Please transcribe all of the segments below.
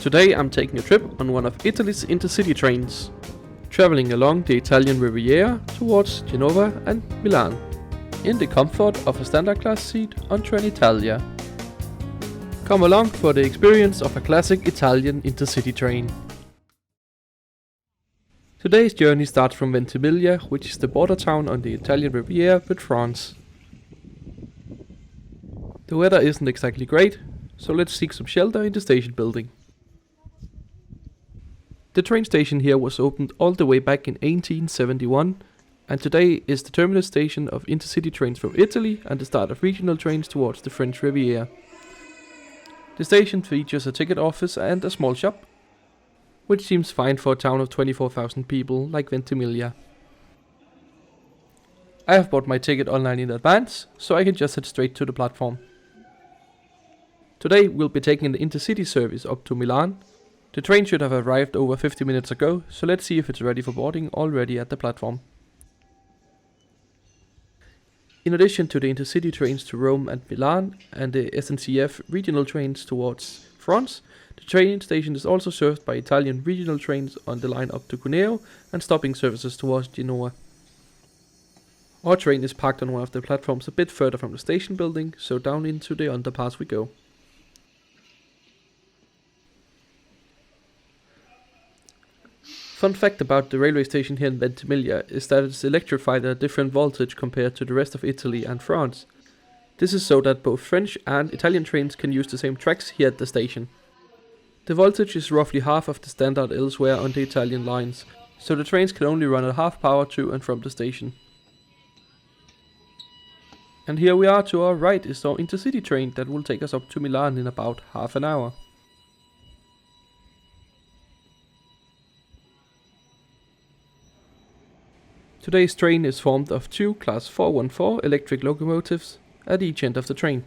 Today I'm taking a trip on one of Italy's intercity trains, traveling along the Italian Riviera towards Genova and Milan, in the comfort of a standard class seat on Trenitalia. Come along for the experience of a classic Italian intercity train. Today's journey starts from Ventimiglia, which is the border town on the Italian Riviera with France. The weather isn't exactly great, so let's seek some shelter in the station building. The train station here was opened all the way back in 1871, and today is the terminus station of intercity trains from Italy and the start of regional trains towards the French Riviera. The station features a ticket office and a small shop, which seems fine for a town of 24,000 people like Ventimiglia. I have bought my ticket online in advance, so I can just head straight to the platform. Today we'll be taking the intercity service up to Milan. The train should have arrived over 50 minutes ago, so let's see if it's ready for boarding already at the platform. In addition to the intercity trains to Rome and Milan and the SNCF regional trains towards France, the train station is also served by Italian regional trains on the line up to Cuneo and stopping services towards Genova. Our train is parked on one of the platforms a bit further from the station building, so down into the underpass we go. Fun fact about the railway station here in Ventimiglia is that it's electrified at a different voltage compared to the rest of Italy and France. This is so that both French and Italian trains can use the same tracks here at the station. The voltage is roughly half of the standard elsewhere on the Italian lines, so the trains can only run at half power to and from the station. And here we are. To our right is our intercity train that will take us up to Milan in about half an hour. Today's train is formed of two Class 414 electric locomotives at each end of the train.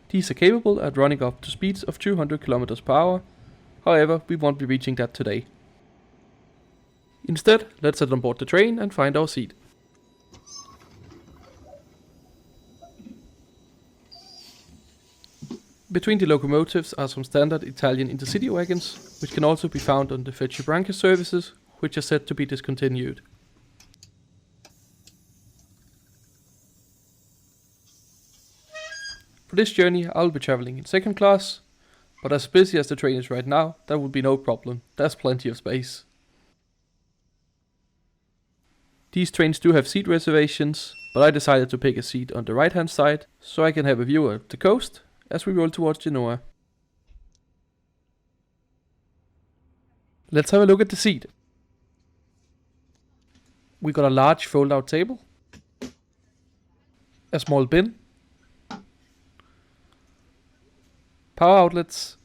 These are capable at running up to speeds of 200 km per hour, however we won't be reaching that today. Instead, let's head on board the train and find our seat. Between the locomotives are some standard Italian intercity wagons, which can also be found on the Frecce services, which are said to be discontinued. For this journey I'll be travelling in second class, but as busy as the train is right now, that will be no problem, there's plenty of space. These trains do have seat reservations, but I decided to pick a seat on the right hand side, so I can have a view of the coast as we roll towards Genova. Let's have a look at the seat. We got a large fold out table, a small bin, power outlets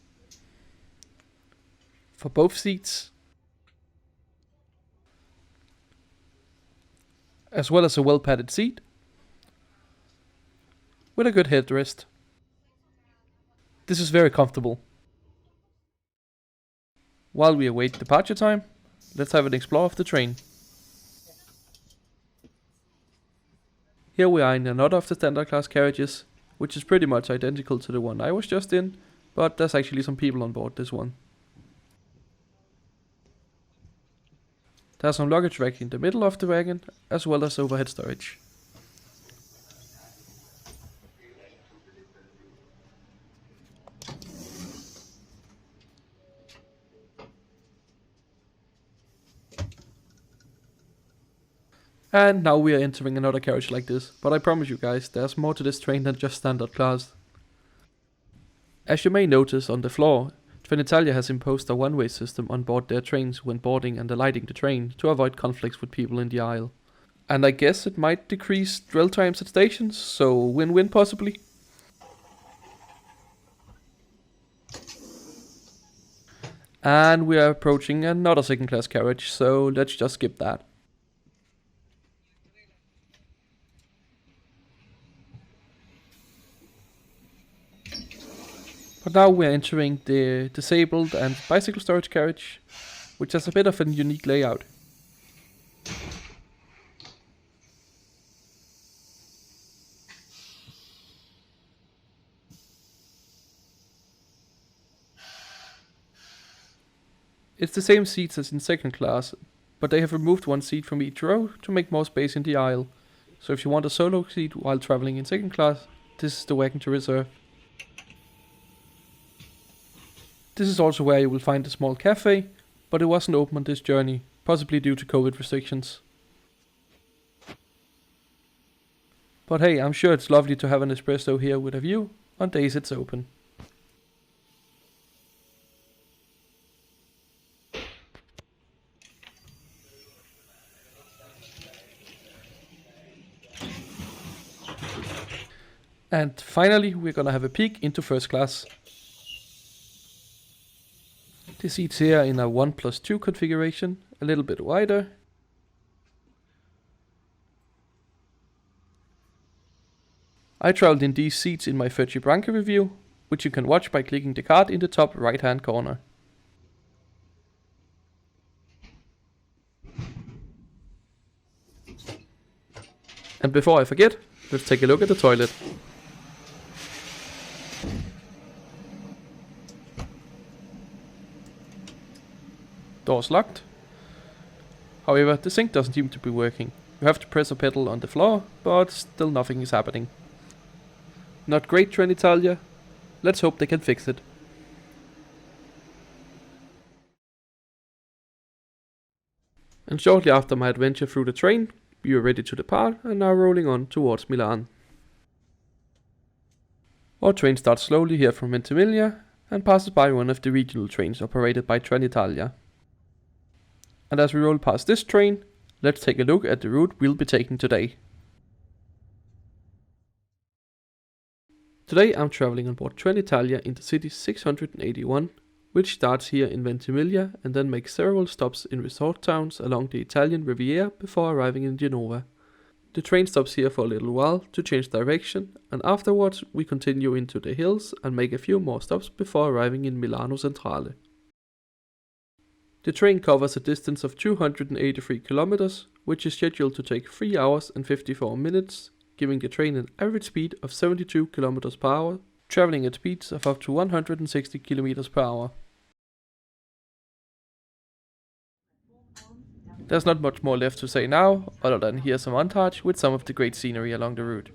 for both seats, as well as a well padded seat with a good headrest. This is very comfortable. While we await departure time, let's have an explore of the train. Here we are in another of the standard class carriages, which is pretty much identical to the one I was just in, but there's actually some people on board this one. There's some luggage rack in the middle of the wagon, as well as overhead storage. And now we are entering another carriage like this, but I promise you guys, there's more to this train than just standard class. As you may notice on the floor, Trenitalia has imposed a one-way system on board their trains when boarding and alighting the train to avoid conflicts with people in the aisle. And I guess it might decrease dwell times at stations, so win-win possibly. And we are approaching another second class carriage, so let's just skip that. But now we're entering the disabled and bicycle storage carriage, which has a bit of a unique layout. It's the same seats as in second class, but they have removed one seat from each row to make more space in the aisle. So if you want a solo seat while traveling in second class, this is the wagon to reserve. This is also where you will find a small cafe, but it wasn't open on this journey, possibly due to COVID restrictions. But hey, I'm sure it's lovely to have an espresso here with a view on days it's open. And finally, we're gonna have a peek into first class. The seats here in a 1+2 configuration, a little bit wider. I travelled in these seats in my Branca review, which you can watch by clicking the card in the top right hand corner. And before I forget, let's take a look at the toilet. Doors locked. However, the sink doesn't seem to be working. You have to press a pedal on the floor, but still nothing is happening. Not great, Trenitalia. Let's hope they can fix it. And shortly after my adventure through the train, we were ready to depart and now rolling on towards Milan. Our train starts slowly here from Ventimiglia and passes by one of the regional trains operated by Trenitalia. And as we roll past this train, let's take a look at the route we'll be taking today. Today I'm traveling on board Trenitalia Intercity 681, which starts here in Ventimiglia and then makes several stops in resort towns along the Italian Riviera before arriving in Genova. The train stops here for a little while to change direction, and afterwards we continue into the hills and make a few more stops before arriving in Milano Centrale. The train covers a distance of 283 kilometers, which is scheduled to take 3 hours and 54 minutes, giving the train an average speed of 72 kilometers per hour, traveling at speeds of up to 160 kilometers per hour. There's not much more left to say now, other than here's a montage with some of the great scenery along the route.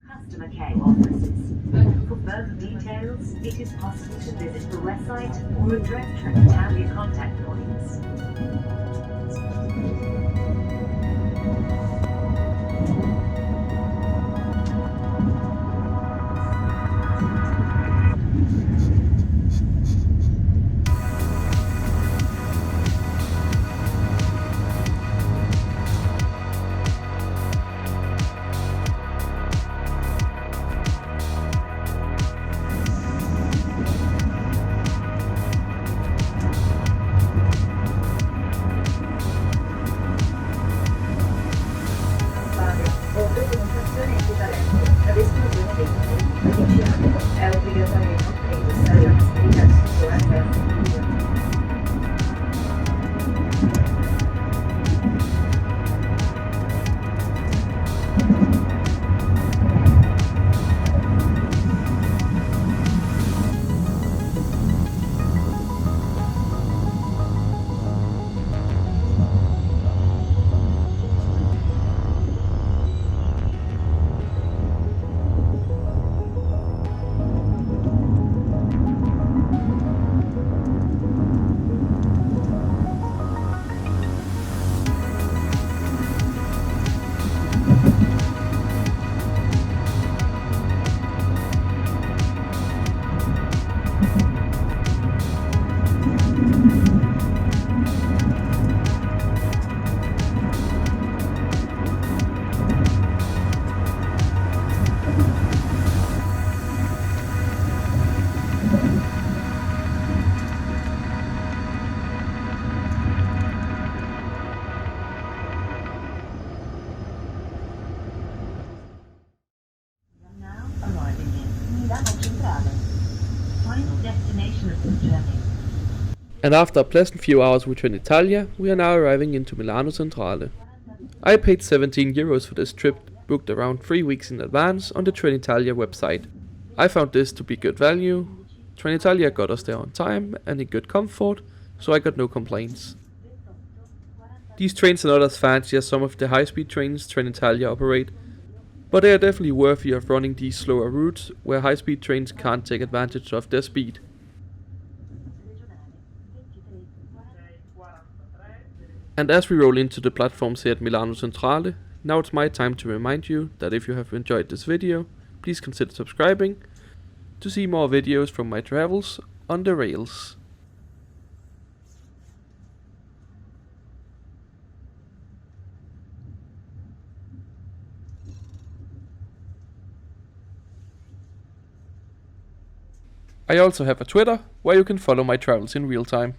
Customer care offices. For further details, it is possible to visit the website or address Trenitalia contact points. And after a pleasant few hours with Trenitalia, we are now arriving into Milano Centrale. I paid €17 for this trip, booked around 3 weeks in advance on the Trenitalia website. I found this to be good value. Trenitalia got us there on time and in good comfort, so I got no complaints. These trains are not as fancy as some of the high-speed trains Trenitalia operate, but they are definitely worthy of running these slower routes where high-speed trains can't take advantage of their speed. And as we roll into the platforms here at Milano Centrale, now it's my time to remind you that if you have enjoyed this video, please consider subscribing to see more videos from my travels on the rails. I also have a Twitter where you can follow my travels in real time.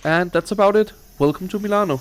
And that's about it. Welcome to Milano.